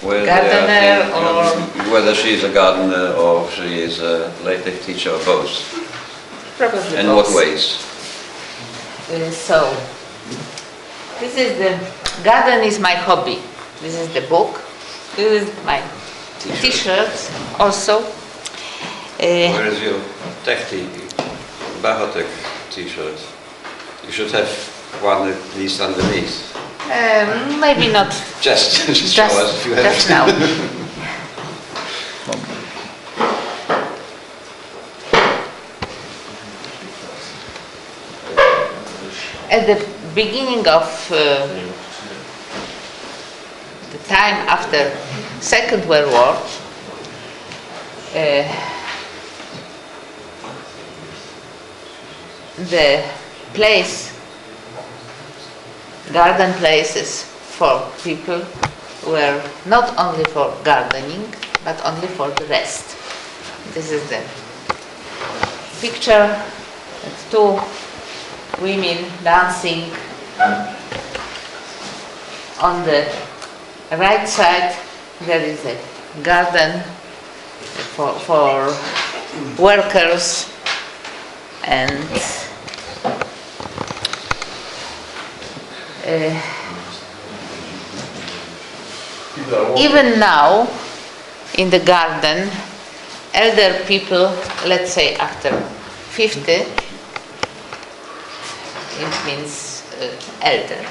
gardener or... Whether she is a gardener or she is a LaTeX teacher or both. Probably In both. what ways? So, this is the... Garden is my hobby. This is the book. This is my t-shirt also. Where is your Bahotech t-shirt? You should have one at least underneath. Maybe not Just show us if you have just it. now. At the beginning of the time after Second World War, the garden places for people were not only for gardening, but only for the rest. This is the picture of two women dancing. On the right side there is a garden for workers, and even now in the garden, elder people, let's say after 50, it means elder,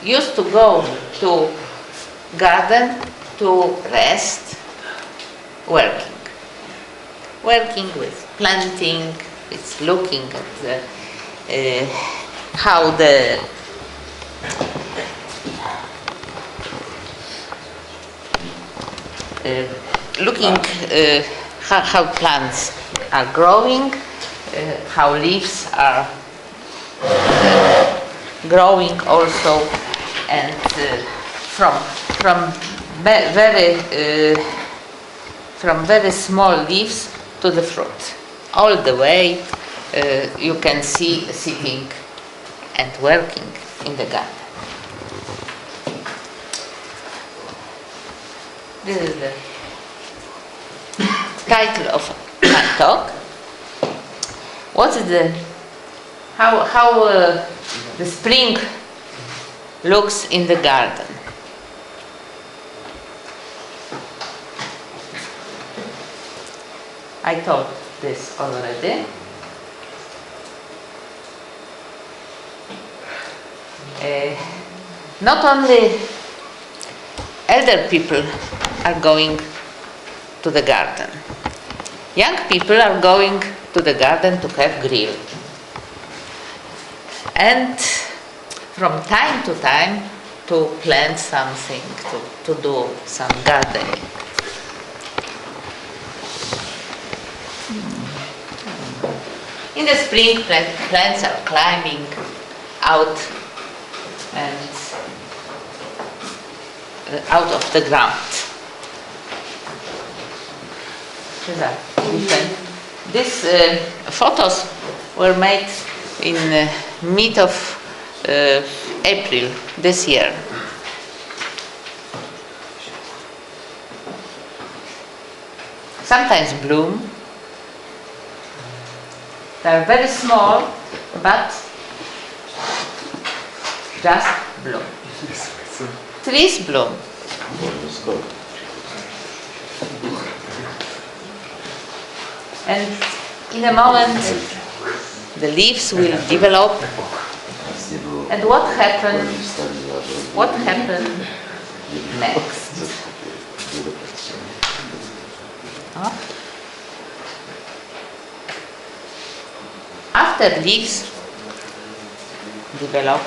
used to go to garden to rest, working with planting, with looking at how the how plants are growing, how leaves are growing also, and from very small leaves to the fruit, all the way you can see sitting and working in the garden. This is the title of my talk. What is how the spring looks in the garden? I told this already. Not only elder people are going to the garden. Young people are going to the garden to have grill. And from time to time to plant something, to do some gardening. In the spring, plants are climbing out and out of the ground. These photos were made in mid of April this year. Sometimes bloom. They are very small, but just bloom. Trees bloom. And in a moment the leaves will develop. And what happened next? After leaves develop,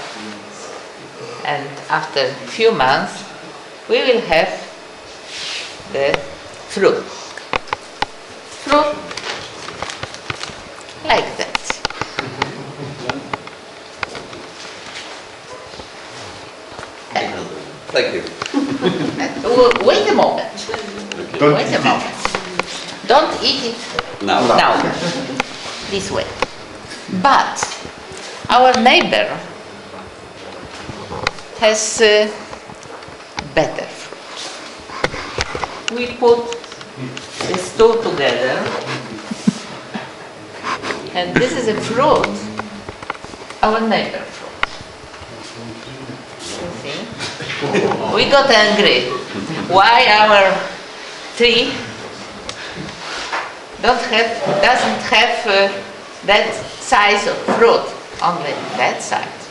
and after a few months we will have the fruit. Fruit like that. Thank you. Wait a moment. Wait a moment. Don't eat it now. This way. But our neighbor has better fruit. We put these two together, and this is a fruit, our neighbor fruit. You see? We got angry. Why our tree doesn't have that size of fruit, only that size.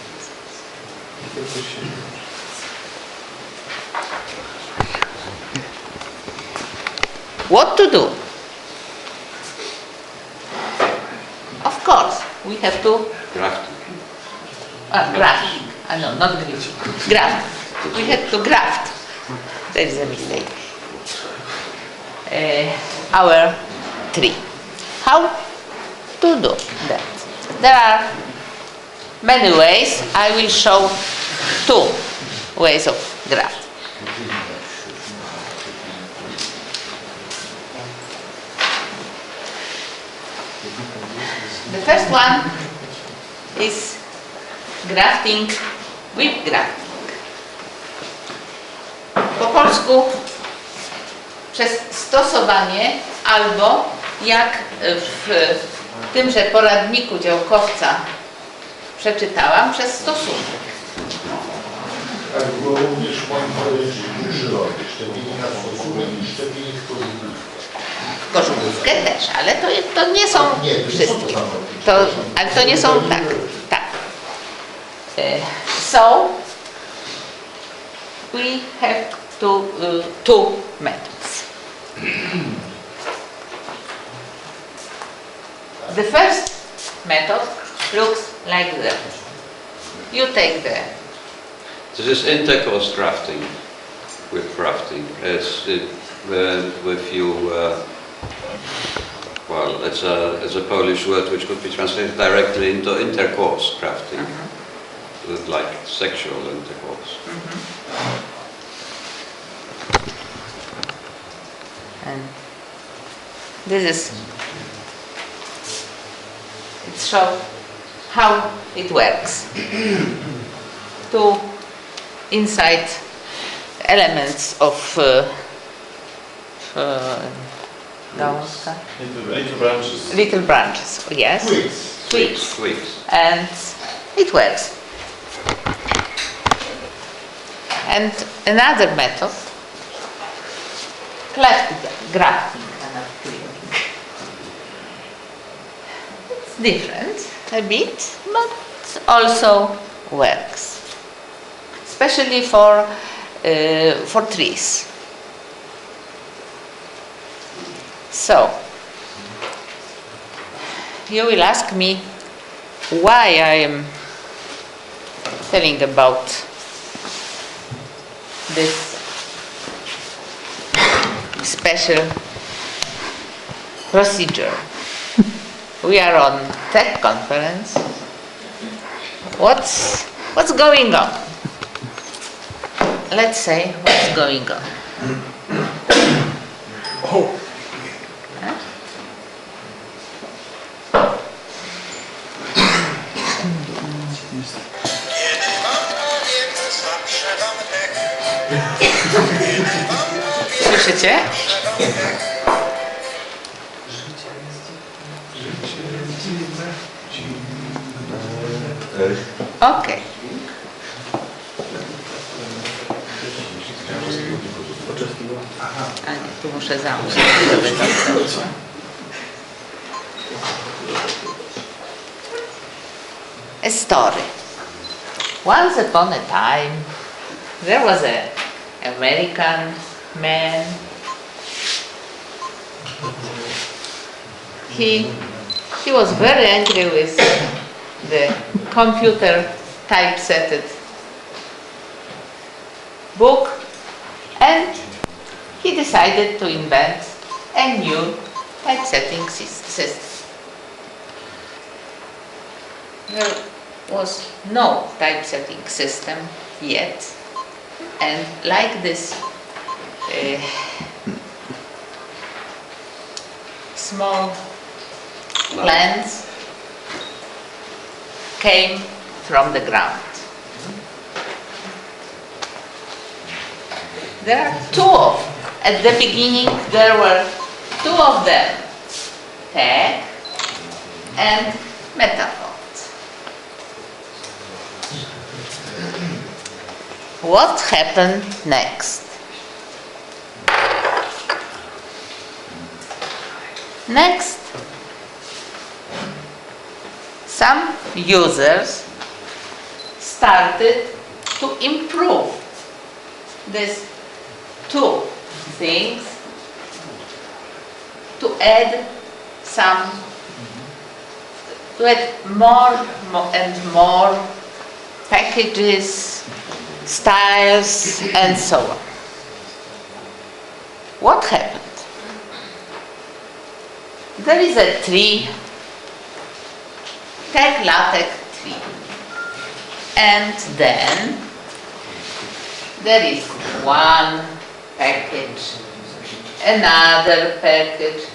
What to do? Of course, we have to Grafting. grafting. No, not grafting. Graft. We have to graft. There is a mistake. Our tree. How to do that? There are many ways. I will show two ways of graft. The first one is grafting with grafting. Po polsku przez stosowanie albo jak w tymże poradniku działkowca przeczytałam, przez stosunek. Tak, było również przyrody, szczepienie na stosunek i szczepienie w korzystówkę. W korzystówkę też, ale to nie są wszystkie. Ale to nie są tak. So we have two methods. The first method looks like that. You take This is intercourse grafting with grafting. It's with you. Well, it's a Polish word which could be translated directly into intercourse grafting, like sexual intercourse. And it shows how it works. Two inside elements of little branches, yes. Twigs. And it works. And another method, grafting. It's different a bit, but also works, especially for trees. So, you will ask me why I am telling about this special procedure. We are on tech conference. What's going on? Let's say what's going on. Słyszycie? Okej. A nie, tu muszę zamknąć. A story. Once upon a time, there was an American man. He was very angry with the computer typesetted book, and he decided to invent a new typesetting system. There was no typesetting system yet, and like this small plants came from the ground. There are two of. At the beginning there were two of them, tag and metaphors. What happened next? Next, some users started to improve these two things, to add more and more packages, styles, and so on. What happened? There is a tree, tag LaTeX tree, and then there is one package, another package,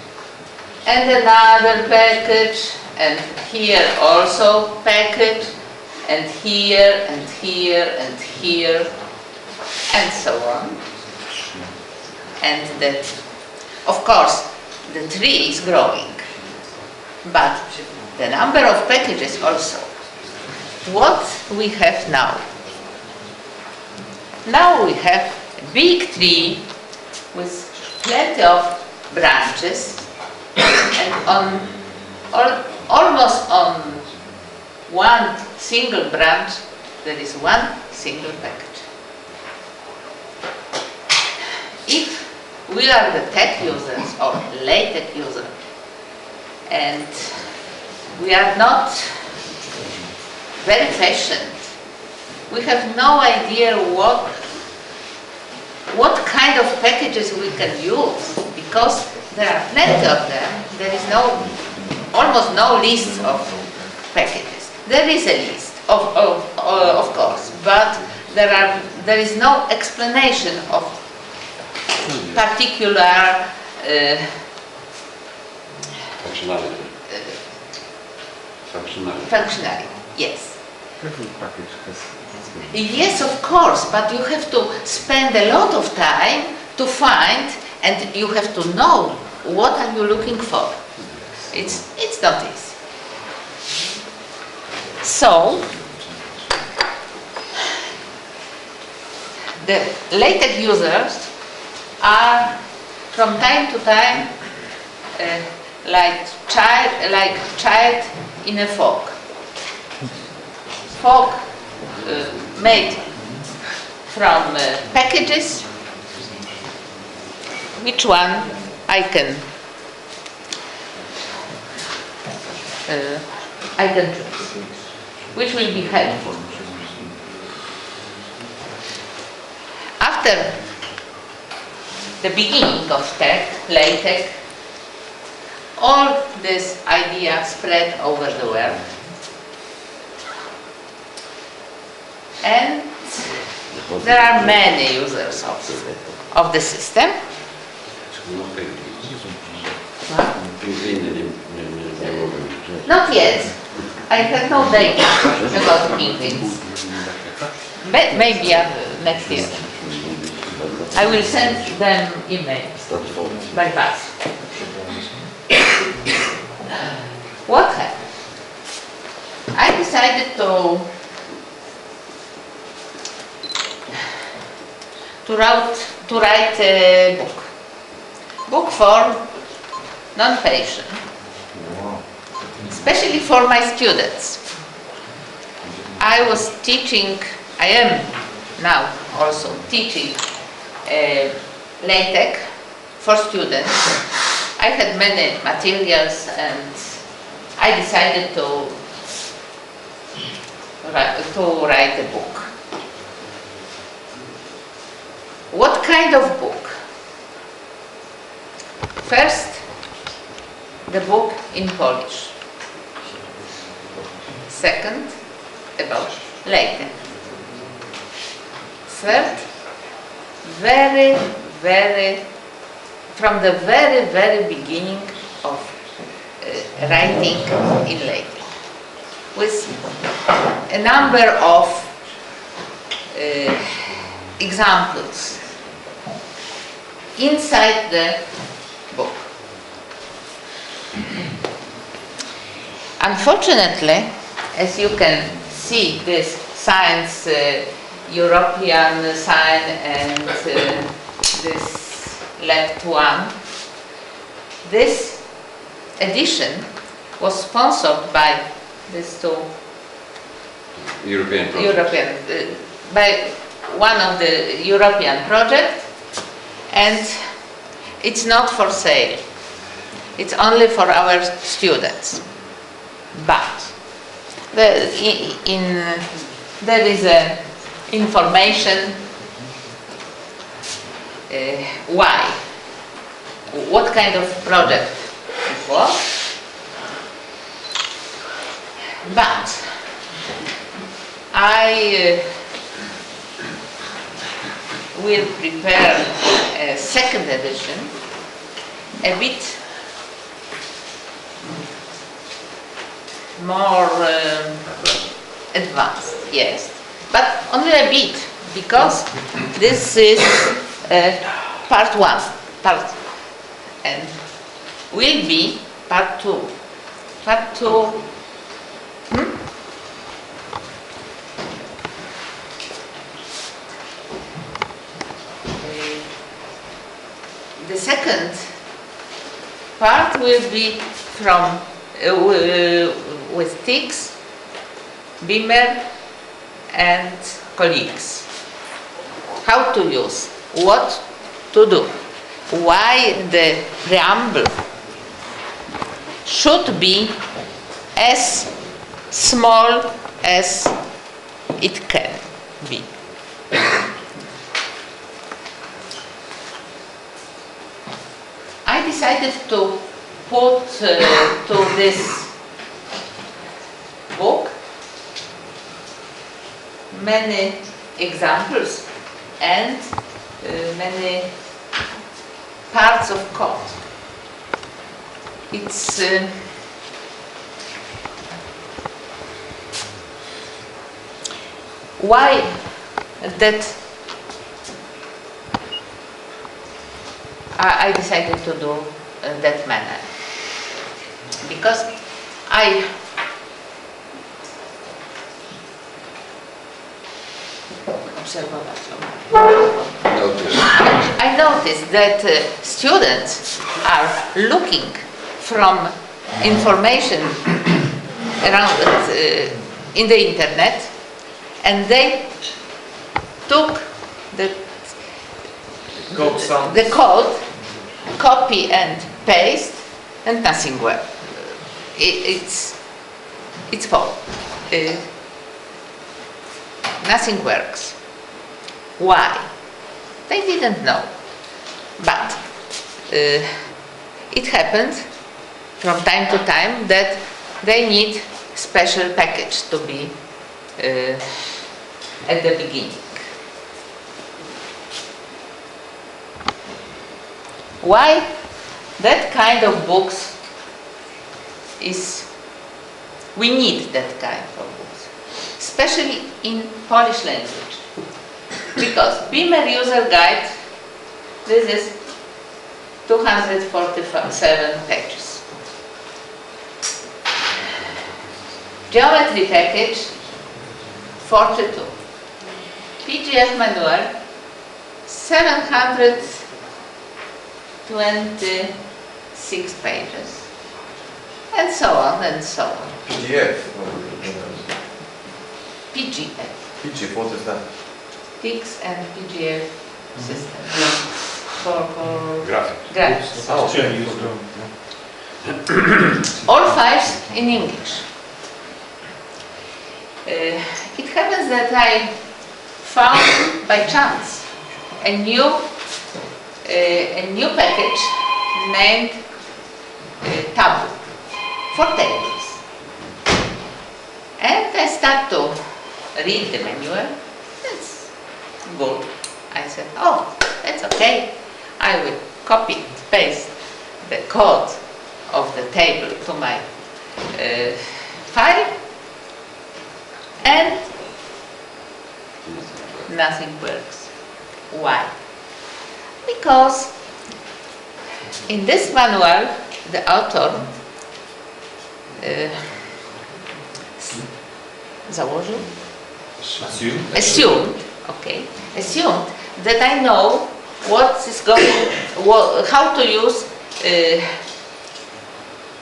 and another package, and here also package, and here, and here, and here, and so on. And that, of course, the tree is growing, but the number of packages also. What we have now? Now we have a big tree with plenty of branches, and almost on one single branch there is one single package. If we are the tech users or LaTeX users, and we are not very patient, we have no idea what kind of packages we can use, because there are plenty of them. There is almost no list of packages. There is a list, of course, but there is no explanation of particular functionality. Yes. Yes, of course, but you have to spend a lot of time to find, and you have to know what are you looking for. It's not easy. So the LaTeX users are from time to time like child in a fog. Fog made from packages. Which one I can choose? Which will be helpful? After the beginning of LaTeX, all this idea spread over the world, and there are many users of the system. Not yet. I have no data about penguins. But maybe next year. I will send them emails by Wraz. What happened? I decided to write a book for non-patient, especially for my students. I am now also teaching LaTeX for students. I had many materials, and I decided to write a book. What kind of book? First, the book in Polish. Second, about LaTeX. Third, from the very beginning of writing in LaTeX, with a number of examples inside the book. Unfortunately, as you can see, this science, European sign and this left one, this edition was sponsored by these two European project. by one of the European projects, and it's not for sale. It's only for our students. But there is a information why, what kind of project it was. But I will prepare a second edition, a bit more advanced, yes, but only a bit, because this is part one, and will be part two. Part two. The second part will be from with TICS, Beamer and colleagues. How to use, what to do, why the preamble should be as small as it can be. I decided to put to this book many examples and many parts of code. It's why that I decided to do that manner, because I noticed that students are looking from information around in the internet, and they took the code, copy and paste, and nothing works. It's false. Nothing works. Why? They didn't know. But it happens from time to time that they need special package to be at the beginning. Why that kind of books we need that kind of books, especially in Polish language, because Beamer User Guide, this is 247 pages. Geometry package, 42. PDF manual, 726 pages. And so on and so on. PDF. PGF. PGF, what is that? TICS and PGF system. For graphics. Oh, okay. All files in English. It happens that I found by chance a new package named Table for tables, and I start to read the manual. That's good. I said, oh, that's okay. I will copy and paste the code of the table to my file, and nothing works. Why? Because In this manual, the author assumed that I know how to use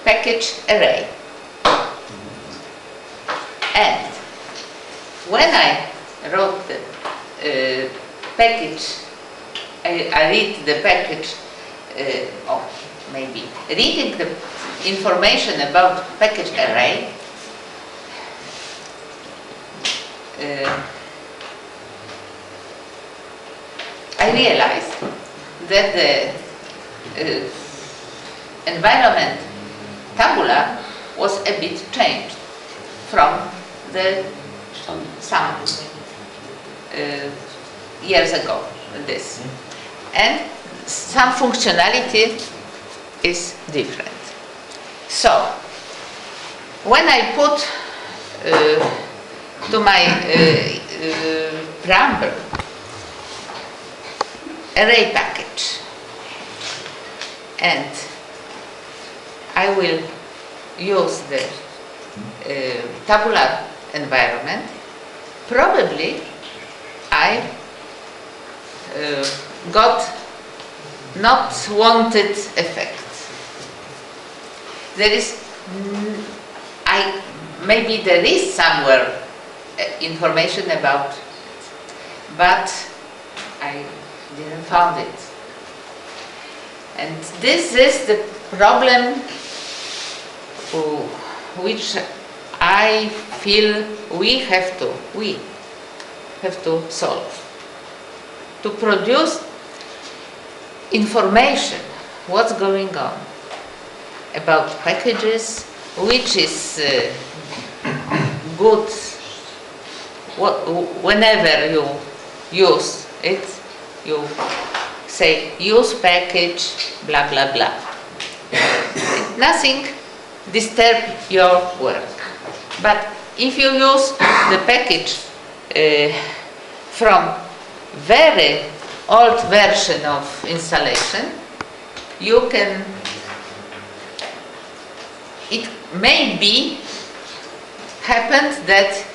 package array. And when I wrote the package, I read the package, or maybe reading the information about package array, I realized that the environment tabular was a bit changed from the some years ago, this. And some functionality is different. So, when I put to my preamble array package, and I will use the tabular environment, probably I got not wanted effect. There is, maybe there is somewhere information about it, but I didn't found it. And this is the problem which I feel we have to solve. To produce information, what's going on about packages, which is good whenever you use it, you say use package, blah blah blah. Nothing disturb your work. But if you use the package from very old version of installation, you can, it may be happened that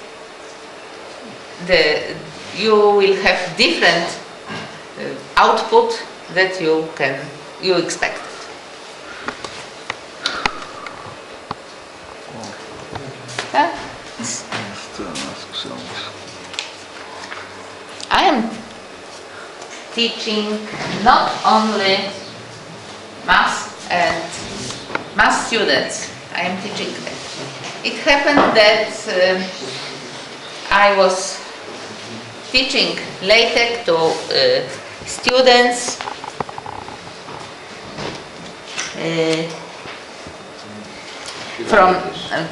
you will have different output that you expected. I am teaching not only math and math students. I am teaching them. It happened that I was teaching LaTeX to students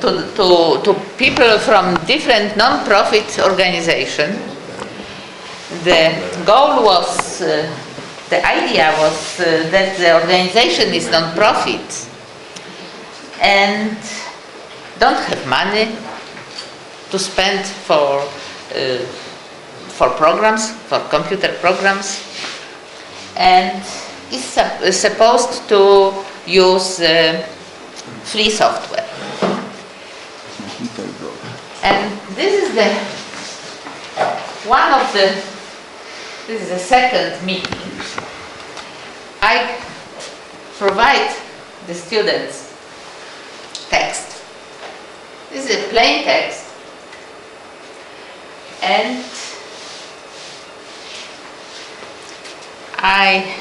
to people from different non-profit organizations. The goal was, the idea was that the organization is non-profit and don't have money to spend for programs, for computer programs, and is supposed to use free software. And this is the second meeting. I provide the students text. This is a plain text, and I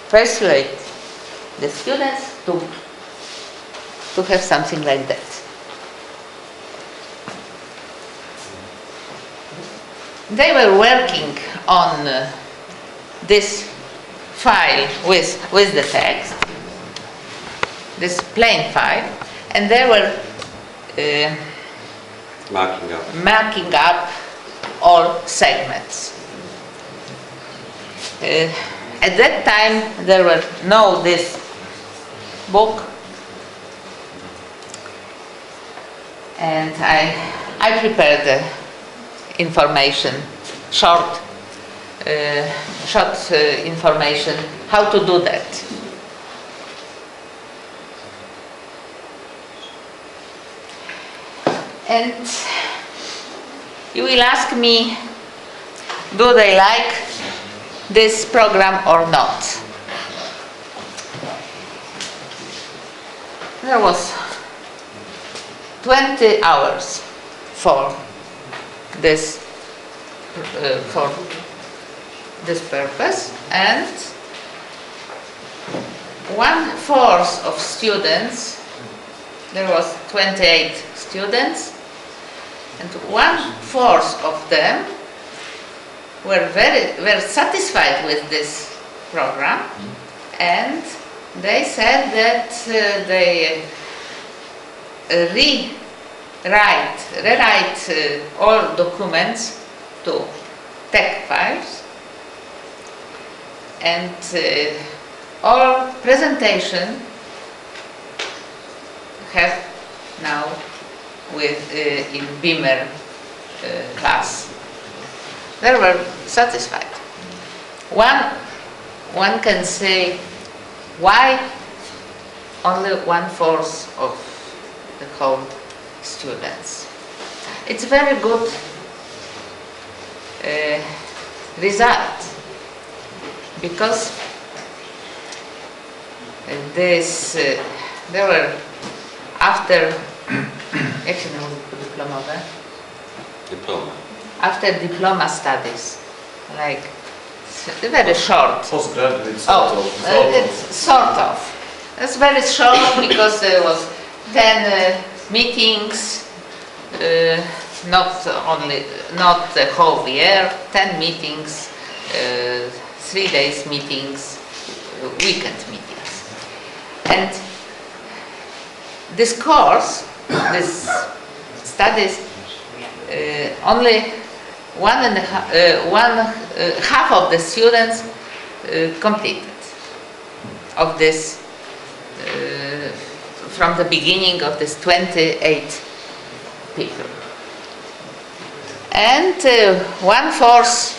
persuade the students to have something like that. They were working on this file with the text, this plain file, and they were marking up all segments. At that time there were no this book, and I prepared the information, short information how to do that. And you will ask me, do they like this program or not? There was 20 hours for this purpose, and 1/4 of students, there was 28 students, and 1/4 of them were very satisfied with this program, and they said that they rewrite all documents to text files, and all presentation have now with in Beamer class. They were satisfied. One can say, why only 1/4 of the whole students? It's a very good result, because this there were after after diploma studies, like very short. Postgraduate It's sort of. It's very short because there was 10 meetings, not the whole year, 10 meetings, 3 days meetings, weekend meetings. And this course, this studies, only half of the students completed of this from the beginning of this 28 people, and 1/4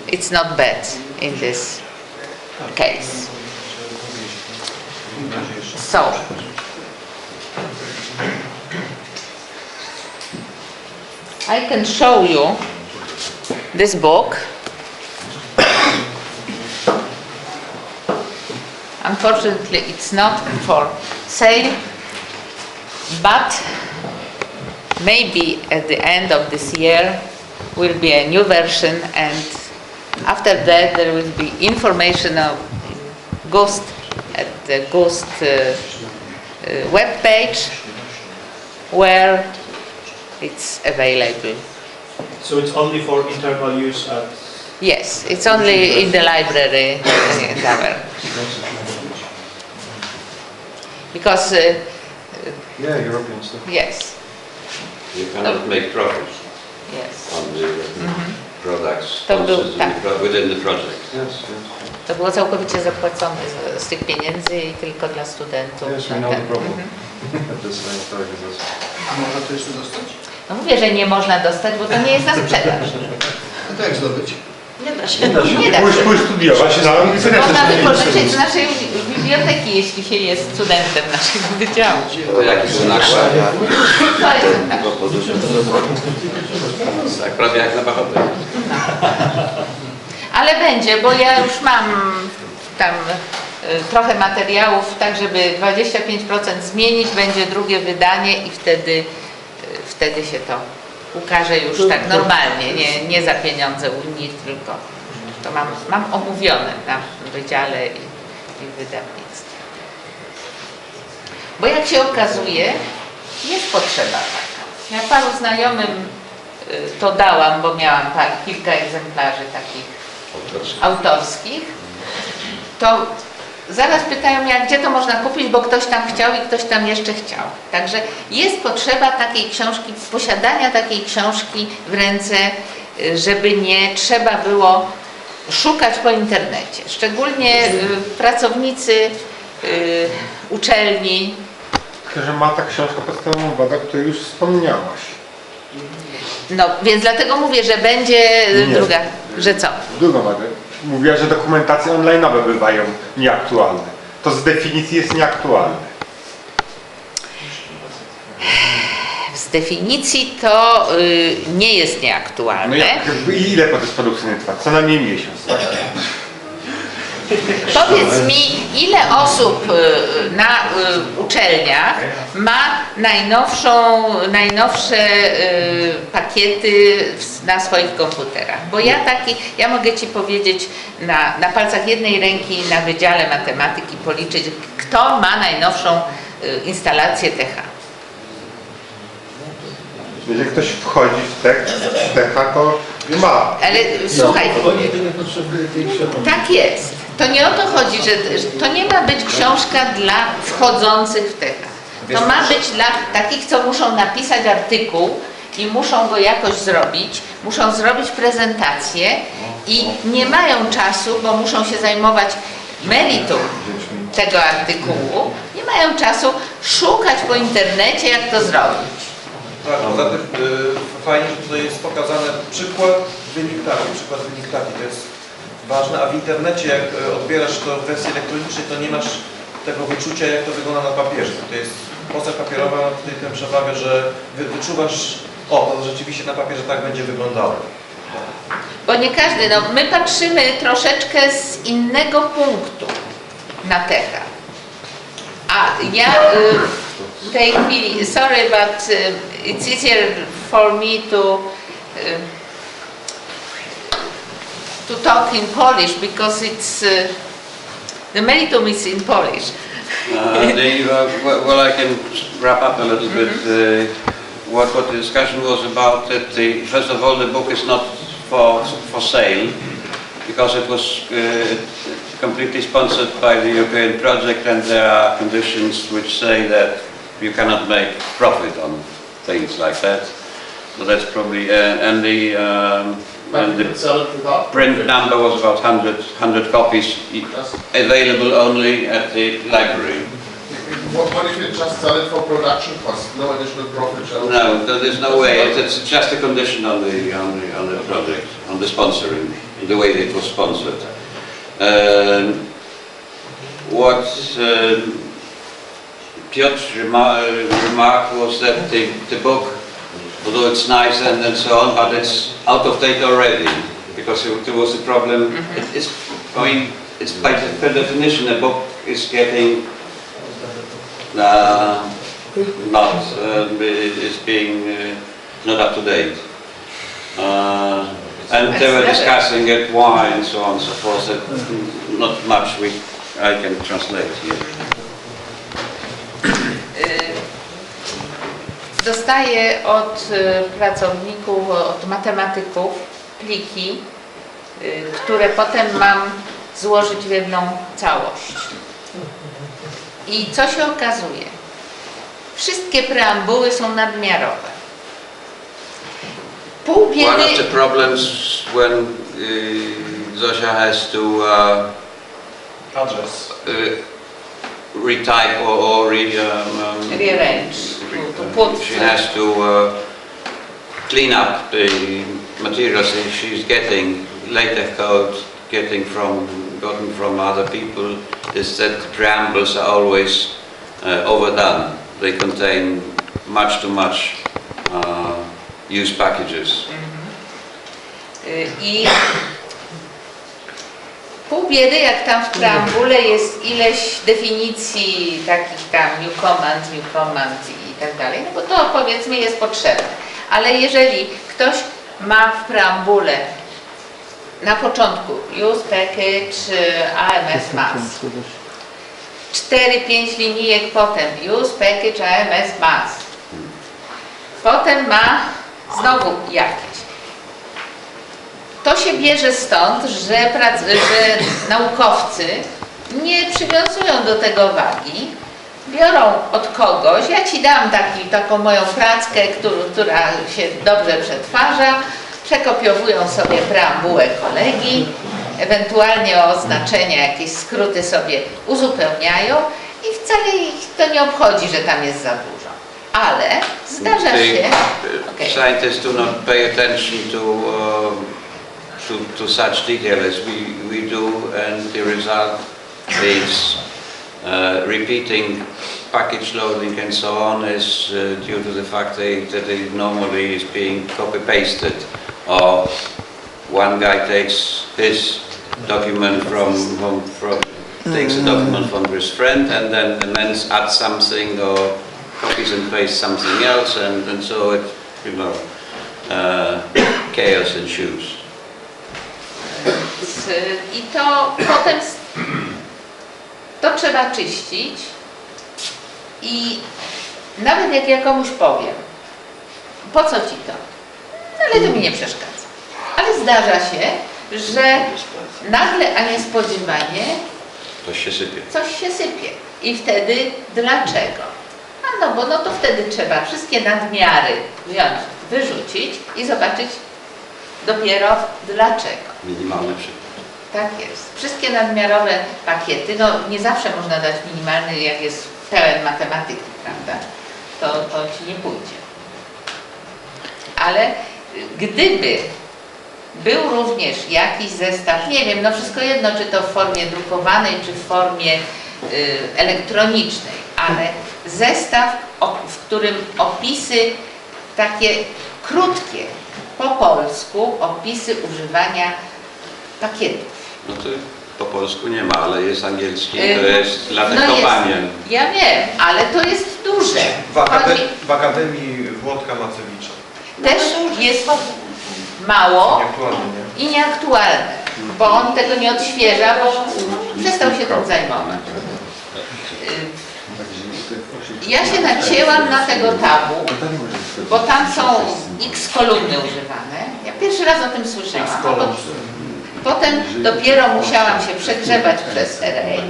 it's not bad in this case. So I can show you this book. Unfortunately, it's not for sale, but maybe at the end of this year will be a new version, and after that there will be information of Ghost at the Ghost web page where it's available. So it's only for internal use at... Yes, it's only in the library because European stuff. yes, You cannot make profit yes. on the products To był, sponsored tak. within the project. To było całkowicie zapłacone z tych pieniędzy i tylko dla studentów. Yes, we know the problem. A można to jeszcze dostać? No mówię, że nie można dostać, bo to nie jest na sprzedaż. A to jak zdobyć? Nie da się. Nie da się. Pójść studiować na Można wypożyczyć z naszej biblioteki, jeśli się jest studentem naszego wydziału. To jakiś nakład? To jest tak. Tak, prawie jak na Bachowie. Ale będzie, bo ja już mam tam trochę materiałów, tak żeby 25% zmienić, będzie drugie wydanie i wtedy się to ukaże już tak normalnie, nie za pieniądze Unii, tylko to mam omówione na wydziale i wydawnictwie. Bo jak się okazuje, jest potrzeba taka. Ja paru znajomym to dałam, bo miałam kilka egzemplarzy takich autorskich, to zaraz pytają mnie, gdzie to można kupić, bo ktoś tam chciał i ktoś tam jeszcze chciał. Także jest potrzeba takiej książki, posiadania takiej książki w ręce, żeby nie trzeba było szukać po internecie. Szczególnie pracownicy uczelni. Że ma ta książka podstawową wadę, o której już wspomniałaś. No, więc dlatego mówię, że będzie druga, że co? Drugą wadę. Mówiła, że dokumentacje online'owe bywają nieaktualne. To z definicji jest nieaktualne. Z definicji, to nie jest nieaktualne. No jakby ile proces produkcyjny trwa? Co najmniej miesiąc, tak? Powiedz mi, ile osób na uczelniach ma najnowsze pakiety na swoich komputerach? Bo ja mogę Ci powiedzieć na palcach jednej ręki na Wydziale Matematyki policzyć, kto ma najnowszą instalację TH. Jeżeli ktoś wchodzi w TH, to ma. Ale słuchaj, Oni to nie potrzebują tej książki. tak jest. To nie o to chodzi, że to nie ma być książka dla wchodzących w TH. To ma być dla takich, co muszą napisać artykuł i muszą go jakoś zrobić, muszą zrobić prezentację i nie mają czasu, bo muszą się zajmować meritum tego artykułu, nie mają czasu szukać po internecie, jak to zrobić. Tak, poza tym fajnie, że tutaj jest pokazany przykład, wynik taki, to jest ważne, a w internecie jak odbierasz to w wersji elektronicznej, to nie masz tego wyczucia, jak to wygląda na papierze. To jest postać papierowa, tutaj tę przewagę, że wyczuwasz, to rzeczywiście na papierze tak będzie wyglądało. Bo nie każdy, my patrzymy troszeczkę z innego punktu na TH. A ja w tej chwili, sorry, but it's easier for me to talk in Polish because it's the meritum is in Polish. Well, I can wrap up a little bit. What the discussion was about, that first of all, the book is not for sale, because it was completely sponsored by the European project, and there are conditions which say that you cannot make profit on things like that. So that's probably and the print number was about 100 copies available only at the library. What if you just sell it for production costs, no additional profit share? No, there's no way. It's just a condition on the project, on the sponsoring, the way it was sponsored. What Piotr's remark was that the book, although it's nice and so on, but it's out of date already, because there was a problem. It's by definition a book is getting is being not up to date. And they were discussing it, why and so on and so forth. That not much I can translate here. Dostaję od pracowników, od matematyków pliki, które potem mam złożyć w jedną całość. I co się okazuje? Wszystkie preambuły są nadmiarowe. Pół biedy... One of the problems when Zofia has to Address. retype or rearrange. she has to clean up the materials that she's getting, LaTeX code, gotten from other people, is that the preambles are always overdone. They contain much too much used packages. I pół biedy, jak tam w preambule jest ileś definicji takich tam new command i tak dalej, no bo to powiedzmy jest potrzebne. Ale jeżeli ktoś ma w preambule na początku use package AMS mass, 4-5 linijek potem use package AMS mass, potem ma znowu jakieś. To się bierze stąd, że naukowcy nie przywiązują do tego wagi, biorą od kogoś, ja Ci dam taką moją prackę, która się dobrze przetwarza, przekopiowują sobie preambułę kolegi, ewentualnie o oznaczenia, jakieś skróty sobie uzupełniają i wcale ich to nie obchodzi, że tam jest za dużo. Ale zdarza się... Scientists do not pay attention to such detail as we do, and the result is repeating package loading and so on is due to the fact that it normally is being copy-pasted, or one guy takes his document takes a document from his friend and then adds something or copies and pastes something else, and so it, chaos ensues. I to potem to trzeba czyścić i nawet jak ja komuś powiem, po co ci to? Ale to mi nie przeszkadza. Ale zdarza się, że nagle, a niespodziewanie coś się sypie. I wtedy dlaczego? A no bo no to wtedy trzeba wszystkie nadmiary wziąć, wyrzucić i zobaczyć dopiero dlaczego. Minimalny przykład. Tak jest. Wszystkie nadmiarowe pakiety, no nie zawsze można dać minimalny, jak jest pełen matematyki, prawda? To ci nie pójdzie. Ale gdyby był również jakiś zestaw, nie wiem, no wszystko jedno, czy to w formie drukowanej, czy w formie elektronicznej, ale zestaw, w którym opisy takie krótkie, po polsku, opisy używania pakietów. No to po polsku nie ma, ale jest angielski, to jest latekowanie. No ja wiem, ale to jest duże. W Akademii Włodka Macewicza. Też jest mało i nieaktualne, bo on tego nie odświeża, bo przestał się tym zajmować. Ja się nacięłam na tego tabu, bo tam są x kolumny używane. Ja pierwszy raz o tym słyszałam, potem dopiero musiałam się przegrzebać przez array.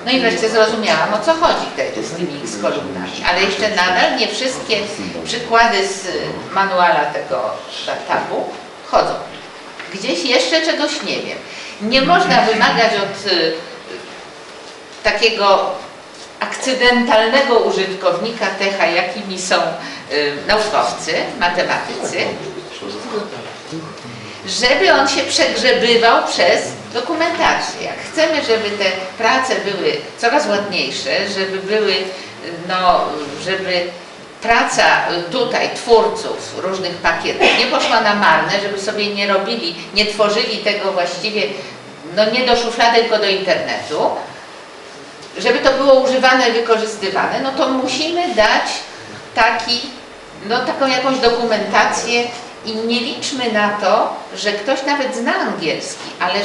No i wreszcie zrozumiałam, o co chodzi z tymi x kolumnami, ale jeszcze nadal nie wszystkie przykłady z manuala tego tabu chodzą. Gdzieś jeszcze czegoś nie wiem. Nie można wymagać od takiego akcydentalnego użytkownika techa, jakimi są naukowcy, matematycy, żeby on się przegrzebywał przez dokumentację. Jak chcemy, żeby te prace były coraz ładniejsze, żeby praca tutaj twórców różnych pakietów nie poszła na marne, żeby sobie nie tworzyli tego właściwie, nie do szuflady, tylko do internetu, żeby to było używane i wykorzystywane, no to musimy dać taką jakąś dokumentację i nie liczmy na to, że ktoś nawet zna angielski, ale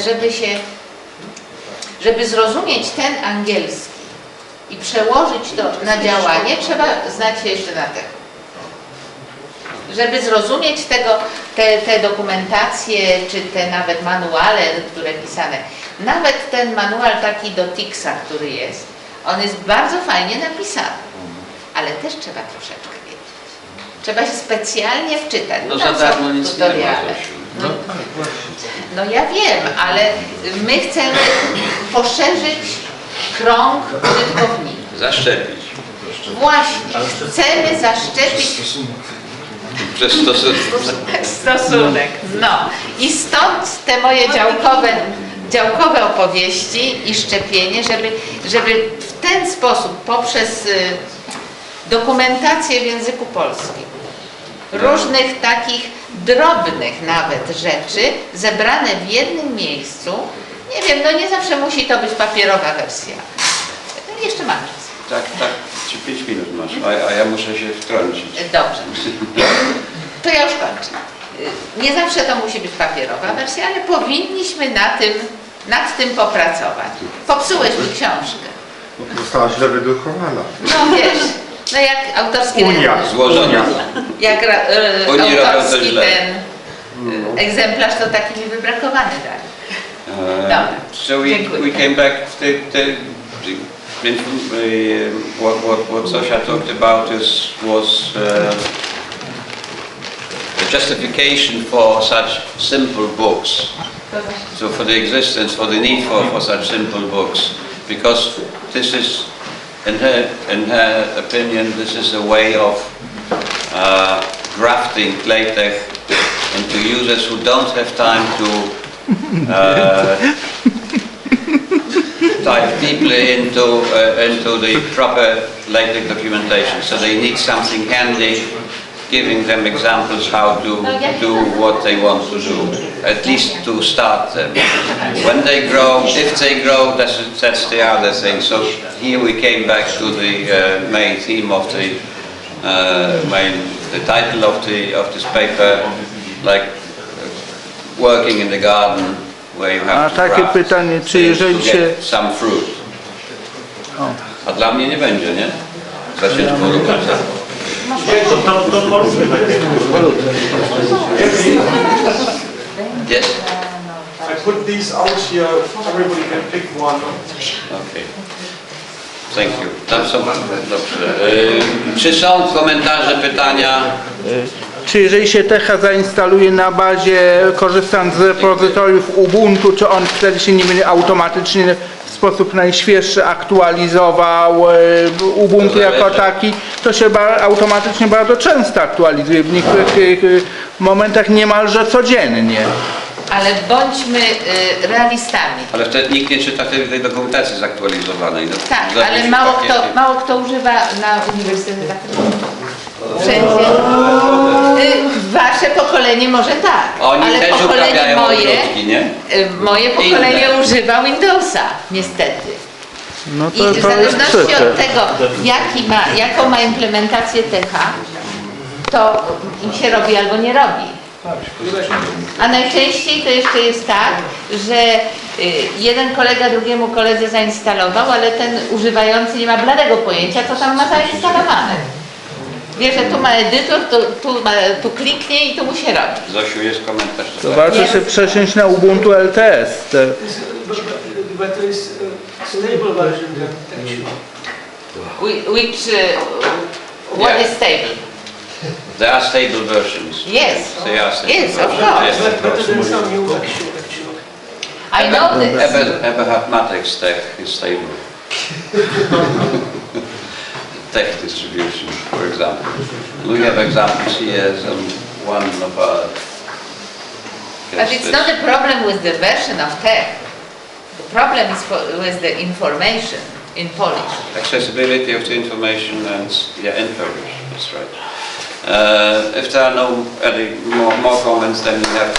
żeby zrozumieć ten angielski i przełożyć to na działanie, trzeba znać się jeszcze na techu. Żeby zrozumieć te dokumentacje, czy te nawet manuale, które pisane. Nawet ten manual taki do LaTeXa, który jest, on jest bardzo fajnie napisany, ale też trzeba troszeczkę wiedzieć. Trzeba się specjalnie wczytać. No za darmo nic nie ma. No ja wiem, ale my chcemy poszerzyć krąg użytkowników. Zaszczepić. Właśnie, chcemy zaszczepić Przez stosunek. No i stąd te moje działkowe opowieści i szczepienie, żeby w ten sposób poprzez dokumentację w języku polskim różnych takich drobnych nawet rzeczy zebrane w jednym miejscu. Nie wiem, nie zawsze musi to być papierowa wersja. Jeszcze mam czas. Tak, 5 minut masz, a ja muszę się wtrącić. Dobrze. To ja już kończę. Nie zawsze to musi być papierowa wersja, ale powinniśmy nad tym popracować. Popsułeś mi książkę. Została źle wydrukowana. No wiesz, jak autorski Złożenia. jak autorski ten egzemplarz, to taki mi wybrakowany dalej. So we came back what Zofia talked about was the justification for such simple books. So for the existence, for the need for such simple books, because this is, in her opinion, this is a way of grafting LaTeX into users who don't have time to dive deeply into the proper LaTeX documentation. So they need something handy, giving them examples how to do what they want to do, at least to start them. When they grow, if they grow, that's the other thing. So here we came back to the main theme of the title of this paper, like working in the garden, where you have to takie pytanie, czy jeżeli to się... get some fruit. A dla mnie nie będzie, nie? Za ciężko ruchać. To polskie takie. Yes? I put these out here, everybody can pick one. Okay. Thank you. Tam są, dobrze. Czy są komentarze, pytania? Czy jeżeli się Techa zainstaluje na bazie, korzystając z repozytoriów Ubuntu, czy on wtedy się nie będzie automatycznie w sposób najświeższy aktualizował Ubuntu jako taki, to się automatycznie bardzo często aktualizuje, w niektórych momentach niemalże codziennie. Ale bądźmy realistami. Ale wtedy nikt nie czyta tej dokumentacji zaktualizowanej. Tak, ale mało kto używa na uniwersytetach. Wszędzie. Wasze pokolenie może tak, Oni ale też pokolenie uprawiają ogródki, nie? moje pokolenie używa Windowsa, niestety. No I w zależności od tego, jaką ma implementację Techa, to im się robi albo nie robi. A najczęściej to jeszcze jest tak, że jeden kolega drugiemu koledze zainstalował, ale ten używający nie ma bladego pojęcia, co tam ma zainstalowane. Wie, że tu ma edytor, tu kliknie i tu mu się robi. Zosiu, jest komentarz. To warto się przesiąść na Ubuntu LTS. But there is a stable version actually. What is stable? There are stable versions. Yes. They are stable Yes, of versions. course. Yes, of Better course. than some new actually. I know this. Eberhard Matex Tech is stable. Tech distribution, for example. We have examples here on one of our... But it's not a problem with the version of Tech. The problem is with the information in Polish. Accessibility of the information and in Polish, that's right. If there are no any more comments, then we have